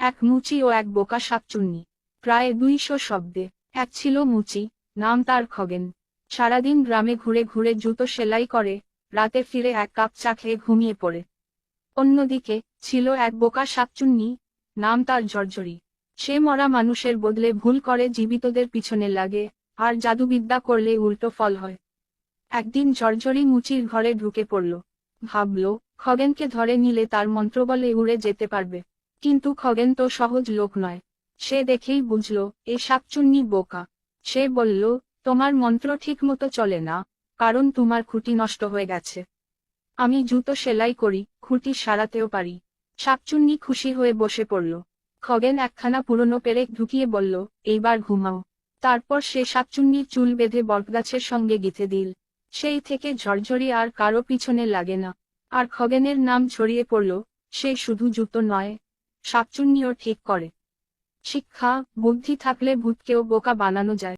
এক মুচি ও এক বোকা শাকচুন্নি। প্রায় 200 শব্দে। এক ছিল মুচি, নাম তার খগেন। সারাদিন গ্রামে ঘুরে ঘুরে জুতো সেলাই করে, রাতে ফিরে এক কাপ চা খেয়ে ঘুমিয়ে পড়ে। অন্যদিকে ছিল এক বোকা শাকচুন্নি, নাম তার ঝরঝরি। সে মরা মানুষের বদলে ভুল করে জীবিতদের পিছনে লাগে, আর জাদুবিদ্যা করলে উল্টো ফল হয়। একদিন ঝরঝরি মুচির ঘরে ঢুকে পড়ল। ভাবল, খগেনকে ধরে নিলে তার মন্ত্রবলে উড়ে যেতে পারবে। কিন্তু খগেন তো সহজ লোক নয়। সে দেখেই বুঝল, এ শাকচুন্নি বোকা। সে বলল, তোমার মন্ত্র ঠিক মতো চলে না, কারণ তোমার খুঁটি নষ্ট হয়ে গেছে। আমি জুতো সেলাই করি, খুঁটি সারাতেও পারি। শাকচুন্নি খুশি হয়ে বসে পড়ল। খগেন একখানা পুরনো পেরেক ঢুকিয়ে বলল, এইবার ঘুমাও। তারপর সে শাকচুন্নির চুল বেঁধে বটগাছের সঙ্গে গিঁথে দিল। সেই থেকে ঝরঝরি আর কারো পিছনে লাগে না। আর খগেনের নাম ছড়িয়ে পড়ল, সে শুধু জুতো নয়, শাকচুন্নিও ঠিক করে। শিক্ষা, বুদ্ধি থাকলে ভূতকেও বোকা বানানো যায়।